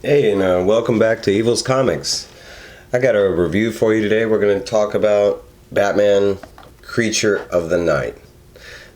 Hey, and welcome back to Evil's Comics. I got a review for you today. We're going to talk about Batman Creature of the Night.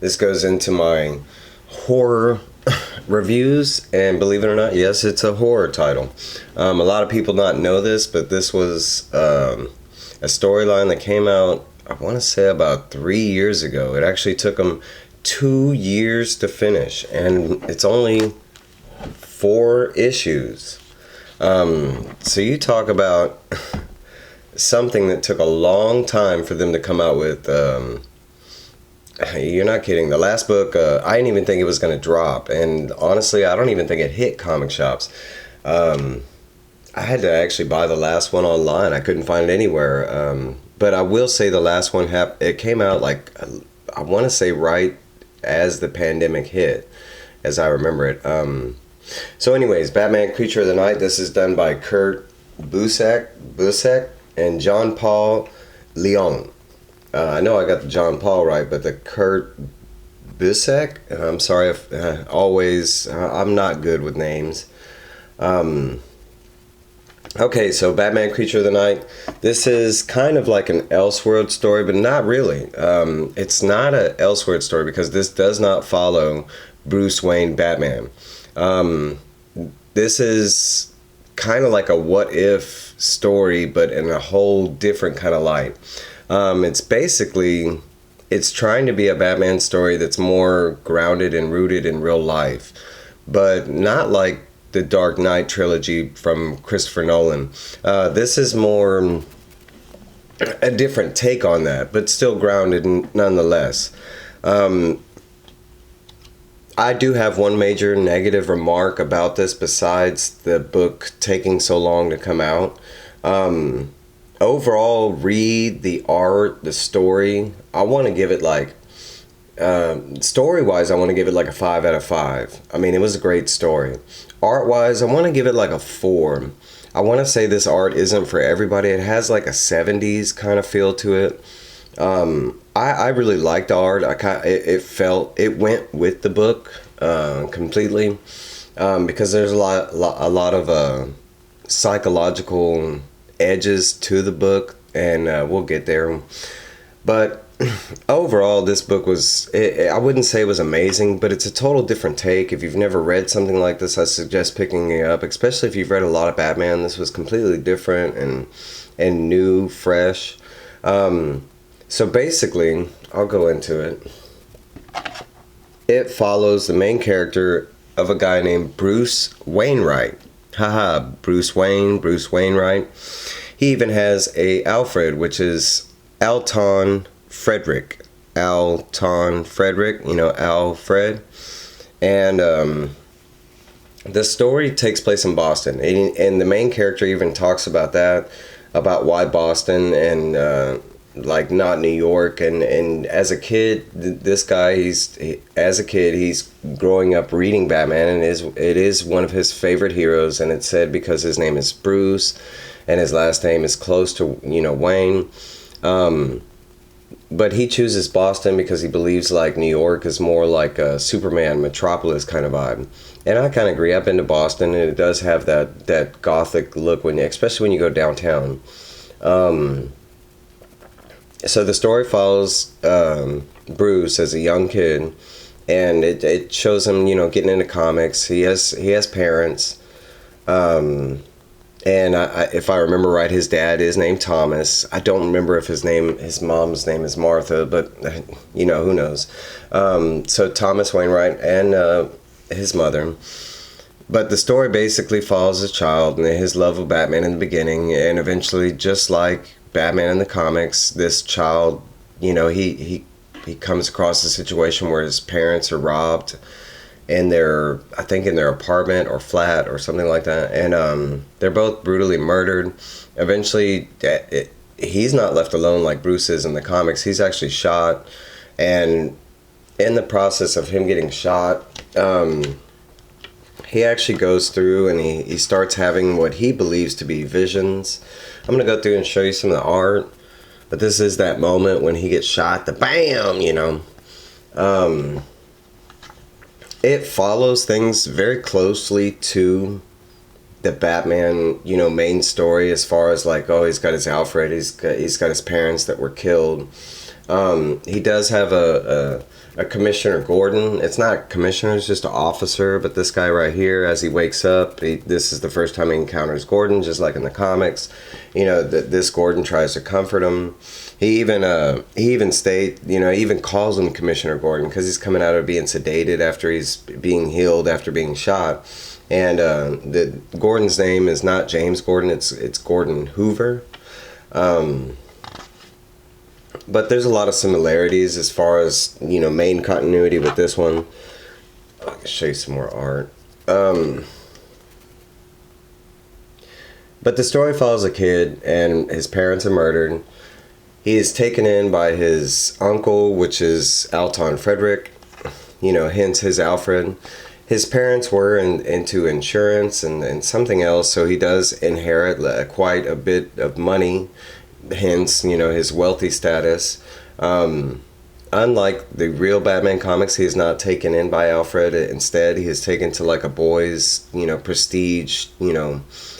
This goes into my horror reviews, and believe it or not, yes, it's a horror title. A lot of people not know this, but this was a storyline that came out, I want to say about 3 years ago. It actually took them 2 years to finish, and it's only 4 issues. So you talk about something that took a long time for them to come out with. You're not kidding. The last book, I didn't even think it was going to drop. And honestly, I don't even think it hit comic shops. I had to actually buy the last one online. I couldn't find it anywhere. But I will say the last one, it came out like, I want to say right as the pandemic hit, as I remember it. So anyways, Batman Creature of the Night, this is done by Kurt Busiek and John Paul Leon. I know I got the John Paul right, but the Kurt Busiek, I'm sorry if I'm not good with names. Okay, so Batman Creature of the Night, this is kind of like an Elseworld story, but not really. It's not an Elseworld story because this does not follow Bruce Wayne Batman. This is kind of like a what if story, but in a whole different kind of light. It's trying to be a Batman story that's more grounded and rooted in real life, but not like the Dark Knight trilogy from Christopher Nolan. This is more a different take on that, but still grounded nonetheless. I do have one major negative remark about this besides the book taking so long to come out. Overall, read the art, the story. I want to give it like, story-wise, I want to give it like a 5 out of 5. I mean, it was a great story. Art-wise, I want to give it like a 4. I want to say this art isn't for everybody. It has like a 70s kind of feel to it. I really liked the art. It went with the book completely because there's a lot of psychological edges to the book, and we'll get there. But overall, this book I wouldn't say it was amazing, but it's a total different take. If you've never read something like this, I suggest picking it up, especially if you've read a lot of Batman. This was completely different and new, fresh. So basically, I'll go into it. It follows the main character of a guy named Bruce Wainwright. Haha, Bruce Wainwright. He even has a Alfred, which is Alton Frederick, Alfred. And the story takes place in Boston. And the main character even talks about that, about why Boston and like not New York. And as a kid, this guy, he's growing up reading Batman, and it is one of his favorite heroes. And it's said because his name is Bruce and his last name is close to Wayne. But he chooses Boston because he believes like New York is more like a Superman metropolis kind of vibe. And I kind of agree. I've been to Boston, and it does have that gothic look especially when you go downtown. So the story follows Bruce as a young kid, and it shows him, getting into comics. He has parents, and if I remember right, his dad is named Thomas. I don't remember if his mom's name is Martha, but who knows. So Thomas Wainwright and his mother. But the story basically follows a child and his love of Batman in the beginning, and eventually, just like Batman in the comics, this child, he comes across a situation where his parents are robbed in their apartment or flat or something like that, and they're both brutally murdered. Eventually, he's not left alone like Bruce is in the comics. He's actually shot, and in the process of him getting shot, he actually goes through and he starts having what he believes to be visions. I'm going to go through and show you some of the art, but this is that moment when he gets shot, the bam, It follows things very closely to the Batman, main story as far as like, oh, he's got his Alfred, he's got his parents that were killed. He does have a Commissioner Gordon. It's not commissioner, it's just an officer. But this guy right here, as he wakes up, this is the first time he encounters Gordon, just like in the comics. This Gordon tries to comfort him. He even he even calls him Commissioner Gordon because he's coming out of being sedated after he's being healed after being shot. And the Gordon's name is not James Gordon, it's Gordon Hoover. But there's a lot of similarities as far as, main continuity with this one. I can show you some more art. But the story follows a kid and his parents are murdered. He is taken in by his uncle, which is Alton Frederick, hence his Alfred. His parents were into insurance and something else, so he does inherit quite a bit of money, hence, his wealthy status. Unlike the real Batman comics, he is not taken in by Alfred. Instead, he is taken to like a boys, prestige,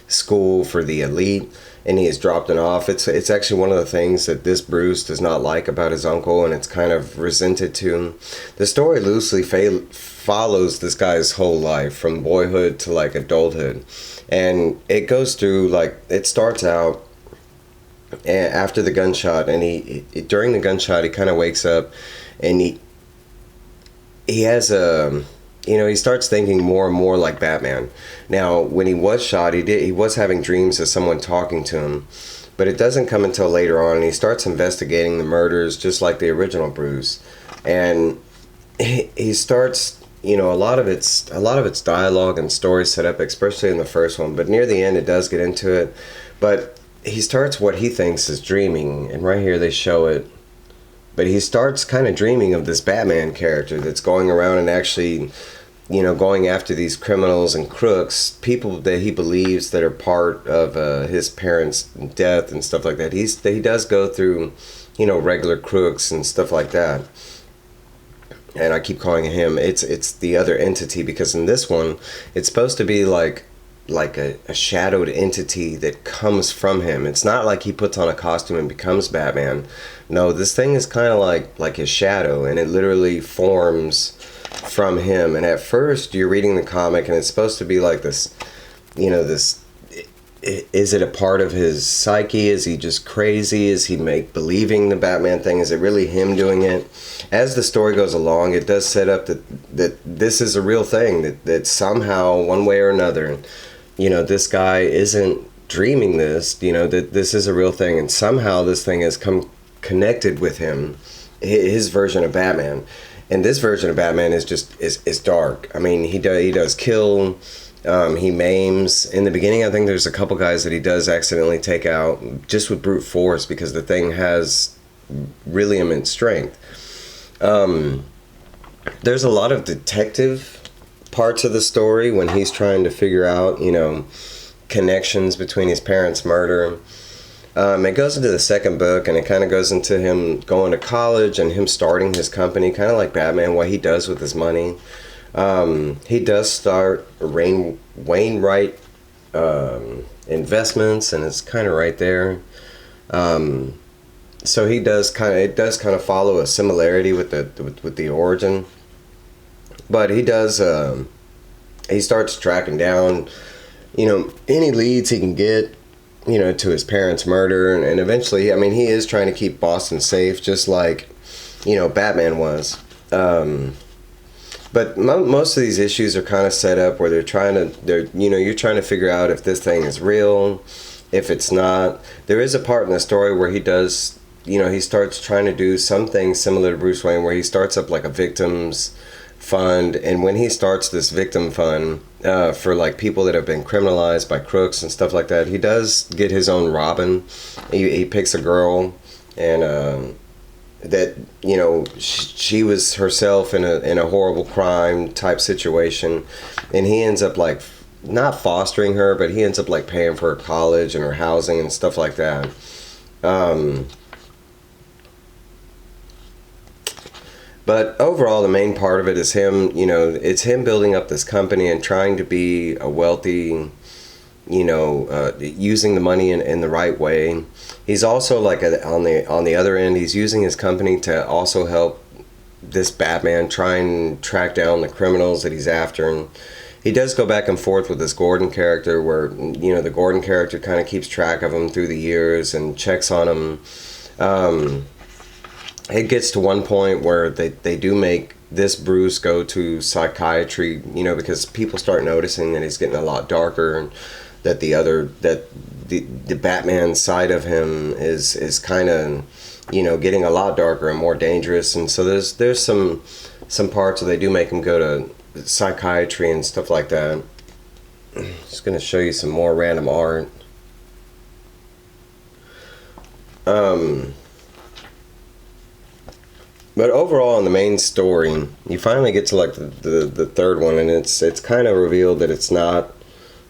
school for the elite, and he is dropped off. It's actually one of the things that this Bruce does not like about his uncle, and it's kind of resented to him. The story loosely follows this guy's whole life from boyhood to like adulthood, and it goes through like it starts out after the gunshot, and during the gunshot he kind of wakes up, and he has he starts thinking more and more like Batman. Now, when he was shot, he was having dreams of someone talking to him, but it doesn't come until later on, and he starts investigating the murders just like the original Bruce, and he starts, a lot of it's dialogue and story set up, especially in the first one, but near the end it does get into it. But he starts what he thinks is dreaming, and right here they show it. But he starts kind of dreaming of this Batman character that's going around and actually, going after these criminals and crooks, people that he believes that are part of his parents' death and stuff like that. He does go through, regular crooks and stuff like that. And I keep calling him, it's the other entity, because in this one, it's supposed to be like a shadowed entity that comes from him. It's not like he puts on a costume and becomes Batman. No, this thing is kind of like his shadow, and it literally forms from him. And at first you're reading the comic and it's supposed to be like this, is it a part of his psyche? Is he just crazy? Is he believing the Batman thing? Is it really him doing it? As the story goes along, it does set up that this is a real thing, that somehow, one way or another, this guy isn't dreaming this, that this is a real thing, and somehow this thing has come connected with him, his version of Batman. And this version of Batman is dark. I mean, he does kill, he maims. In the beginning, I think there's a couple guys that he does accidentally take out just with brute force, because the thing has really immense strength. There's a lot of detective parts of the story when he's trying to figure out, connections between his parents' murder. It goes into the second book, and it kind of goes into him going to college and him starting his company, kind of like Batman, what he does with his money. He does start Wainwright Investments, and it's kind of right there. So it does kind of follow a similarity with the origin. But he does, he starts tracking down, any leads he can get, to his parents' murder. And eventually, I mean, he is trying to keep Boston safe, just like, Batman was. But most of these issues are kind of set up where you're trying to figure out if this thing is real, if it's not. There is a part in the story where he does, he starts trying to do something similar to Bruce Wayne, where he starts up like a victims fund, and when he starts this victim fund for like people that have been criminalized by crooks and stuff like that, he does get his own Robin. He picks a girl, and that she was herself in a horrible crime type situation, and he ends up like not fostering her, but he ends up like paying for her college and her housing and stuff like that. But overall, the main part of it is him, it's him building up this company and trying to be a wealthy, using the money in the right way. He's also like on the other end, he's using his company to also help this Batman try and track down the criminals that he's after. And he does go back and forth with this Gordon character where, the Gordon character kind of keeps track of him through the years and checks on him. It gets to one point where they do make this Bruce go to psychiatry, because people start noticing that he's getting a lot darker, and that the Batman side of him is kind of, getting a lot darker and more dangerous. And so there's some parts where they do make him go to psychiatry and stuff like that. Just gonna show you some more random art. But overall, in the main story, you finally get to like the third one, and it's kind of revealed that it's not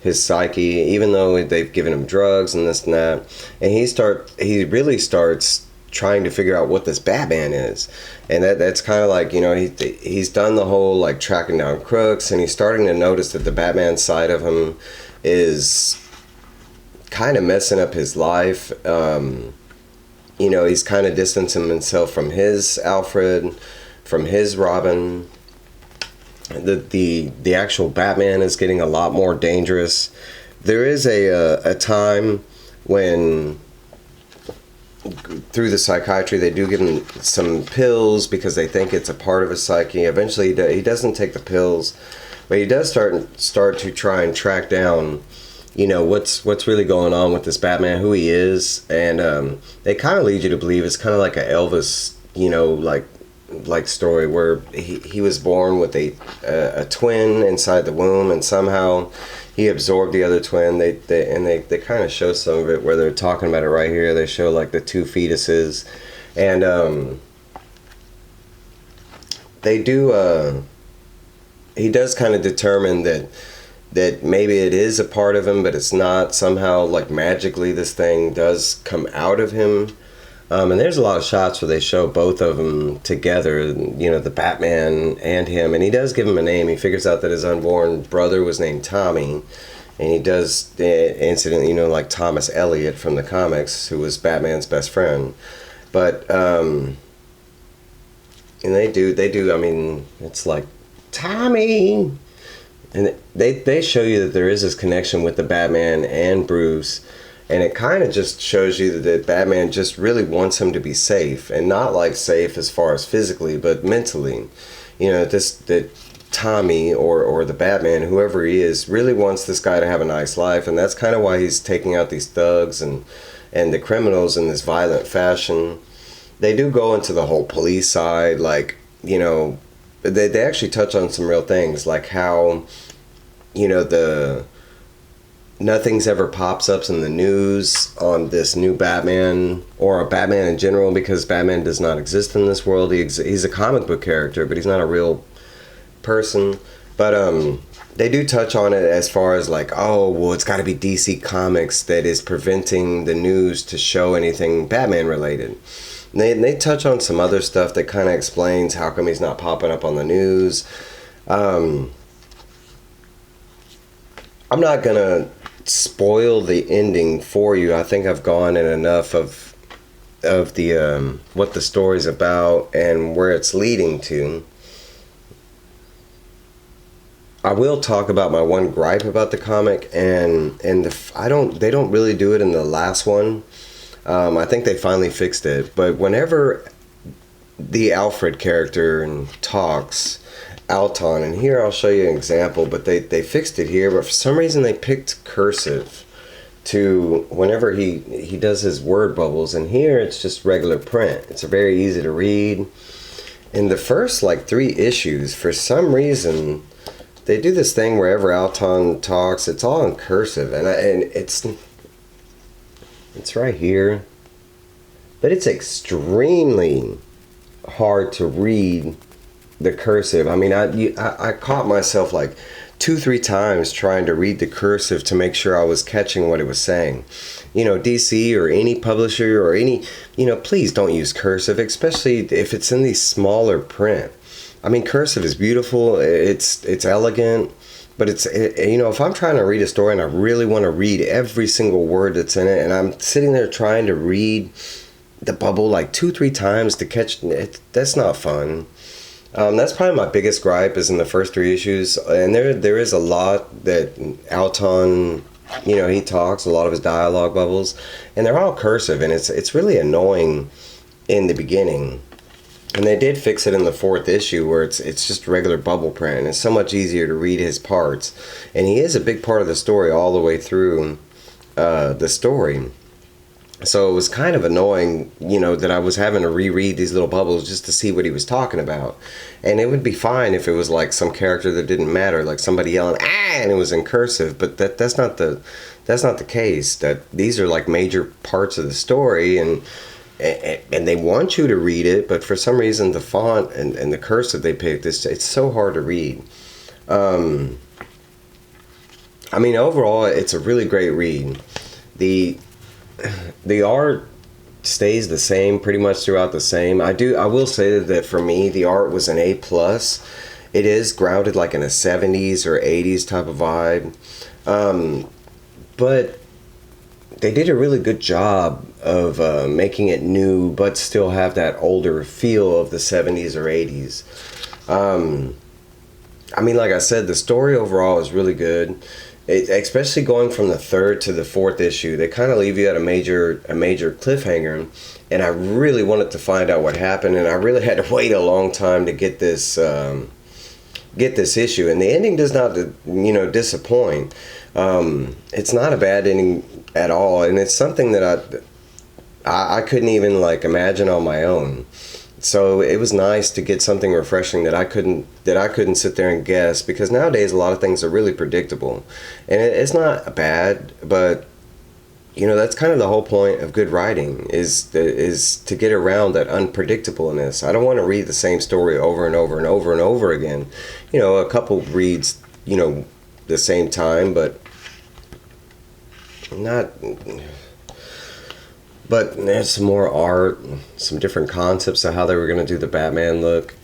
his psyche, even though they've given him drugs and this and that. And he really starts trying to figure out what this Batman is, and that's kind of like, he's done the whole like tracking down crooks, and he's starting to notice that the Batman side of him is kind of messing up his life. He's kind of distancing himself from his Alfred, from his Robin. The actual Batman is getting a lot more dangerous. There is a time when, through the psychiatry, they do give him some pills because they think it's a part of his psyche. Eventually, he doesn't take the pills, but he does start to try and track down, what's really going on with this Batman, who he is. And they kind of lead you to believe it's kind of like a Elvis, like story where he was born with a twin inside the womb, and somehow he absorbed the other twin. They kind of show some of it where they're talking about it right here. They show like the two fetuses, and they do. He does kind of determine that maybe it is a part of him, but it's not. Somehow, like magically, this thing does come out of him. And there's a lot of shots where they show both of them together, the Batman and him. And he does give him a name. He figures out that his unborn brother was named Tommy. And he does the incident, like Thomas Elliot from the comics, who was Batman's best friend. But, and they do, I mean, it's like, Tommy! And they show you that there is this connection with the Batman and Bruce. And it kind of just shows you that Batman just really wants him to be safe, and not like safe as far as physically, but mentally. That Tommy or the Batman, whoever he is, really wants this guy to have a nice life, and that's kind of why he's taking out these thugs and the criminals in this violent fashion. They do go into the whole police side, like, they actually touch on some real things, like how, nothing's ever pops up in the news on this new Batman, or a Batman in general, because Batman does not exist in this world. He's a comic book character, but he's not a real person. But they do touch on it as far as like, oh, well, it's got to be DC Comics that is preventing the news to show anything Batman related. And they touch on some other stuff that kind of explains how come he's not popping up on the news. I'm not gonna spoil the ending for you. I think I've gone in enough of the what the story's about and where it's leading to. I will talk about my one gripe about the comic, and they don't really do it in the last one. I think they finally fixed it, but whenever the Alfred character talks, Alton, and here I'll show you an example, but they fixed it here, but for some reason they picked cursive to whenever he does his word bubbles, and here it's just regular print. It's very easy to read. In the first like 3 issues, for some reason they do this thing wherever Alton talks, it's all in cursive, and it's right here, but it's extremely hard to read the cursive. I mean, I caught myself like 2-3 times trying to read the cursive to make sure I was catching what it was saying. DC or any publisher or any, please don't use cursive, especially if it's in the smaller print. I mean, cursive is beautiful. It's elegant, but you know, if I'm trying to read a story and I really want to read every single word that's in it, and I'm sitting there trying to read the bubble like 2-3 times to catch it, that's not fun. That's probably my biggest gripe is in the first 3 issues, and there is a lot that Alton, you know, he talks a lot of his dialogue bubbles, and they're all cursive, and it's really annoying in the beginning. And they did fix it in the 4th issue where it's just regular bubble print, and it's so much easier to read his parts, and he is a big part of the story all the way through the story. So it was kind of annoying, you know, that I was having to reread these little bubbles just to see what he was talking about. And it would be fine if it was like some character that didn't matter, like somebody yelling "ah" and it was in cursive. But that's not the case. That these are like major parts of the story, and they want you to read it, but for some reason the font and the cursive they picked, it's so hard to read. I mean, overall, it's a really great read. The art stays the same pretty much throughout the same. I will say that for me the art was an A+. It is grounded like in a 70s or 80s type of vibe, but they did a really good job of making it new but still have that older feel of the 70s or 80s. I mean, like I said, the story overall is really good. Especially going from the 3rd to the 4th issue, they kind of leave you at a major cliffhanger, and I really wanted to find out what happened, and I really had to wait a long time to get this issue. And the ending does not, you know, disappoint. It's not a bad ending at all, and it's something that I couldn't even like imagine on my own. So it was nice to get something refreshing that I couldn't sit there and guess, because nowadays a lot of things are really predictable, and it's not bad, but you know, that's kind of the whole point of good writing is to get around that unpredictableness. I don't want to read the same story over and over and over and over again. You know, a couple reads, you know, the same time, but not. But there's some more art, some different concepts of how they were going to do the Batman look.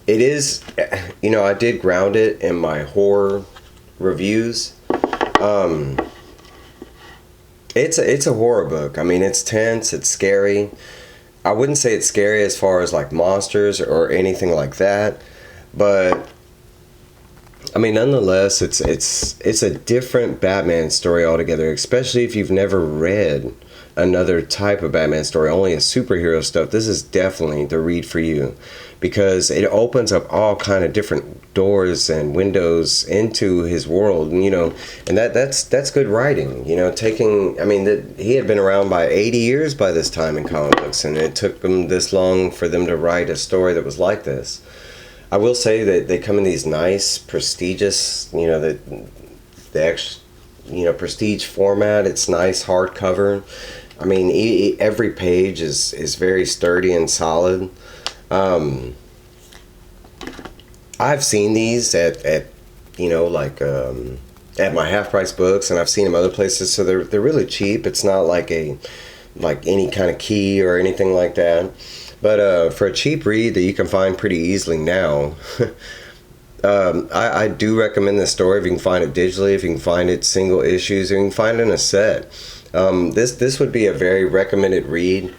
It is, you know, I did ground it in my horror reviews. It's a horror book. I mean, it's tense, it's scary. I wouldn't say it's scary as far as like monsters or anything like that, but I mean, nonetheless, it's a different Batman story altogether, especially if you've never read another type of Batman story, only a superhero stuff. This is definitely the read for you, because it opens up all kind of different doors and windows into his world, you know, and that's good writing, you know, I mean, he had been around by 80 years by this time in comic books, and it took them this long for them to write a story that was like this. I will say that they come in these nice, prestigious, you know, the extra, you know, prestige format. It's nice hardcover. I mean, every page is very sturdy and solid. I've seen these at you know, like at my half price books, and I've seen them other places. So they're really cheap. It's not like any kind of key or anything like that. But for a cheap read that you can find pretty easily now, I do recommend this story if you can find it digitally, if you can find it single issues, if you can find it in a set. This would be a very recommended read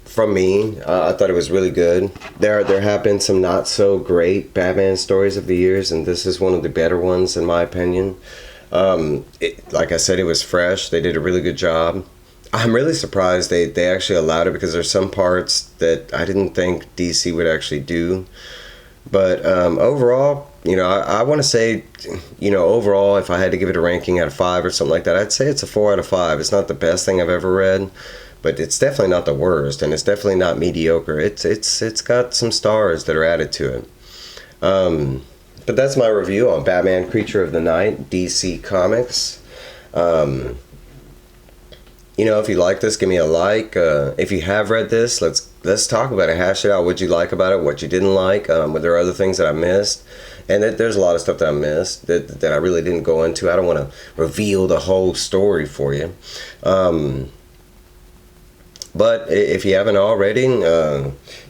from me. I thought it was really good. There have been some not so great Batman stories of the years, and this is one of the better ones in my opinion. Like I said, it was fresh. They did a really good job. I'm really surprised they actually allowed it, because there's some parts that I didn't think DC would actually do. But overall, you know, I want to say, you know, overall, if I had to give it a ranking out of 5 or something like that, I'd say it's a 4 out of 5. It's not the best thing I've ever read, but it's definitely not the worst, and it's definitely not mediocre. It's got some stars that are added to it. But that's my review on Batman Creature of the Night, DC Comics. You know, if you like this, give me a like. If you have read this, let's talk about it. Hash it out. What you like about it, what you didn't like. Were there other things that I missed? And there's a lot of stuff that I missed that I really didn't go into. I don't want to reveal the whole story for you. But if you haven't already,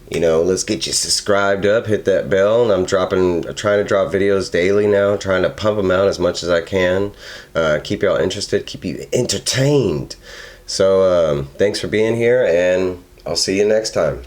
You know, let's get you subscribed up, hit that bell. And I'm trying to drop videos daily now, trying to pump them out as much as I can. Keep y'all interested, keep you entertained. So thanks for being here, and I'll see you next time.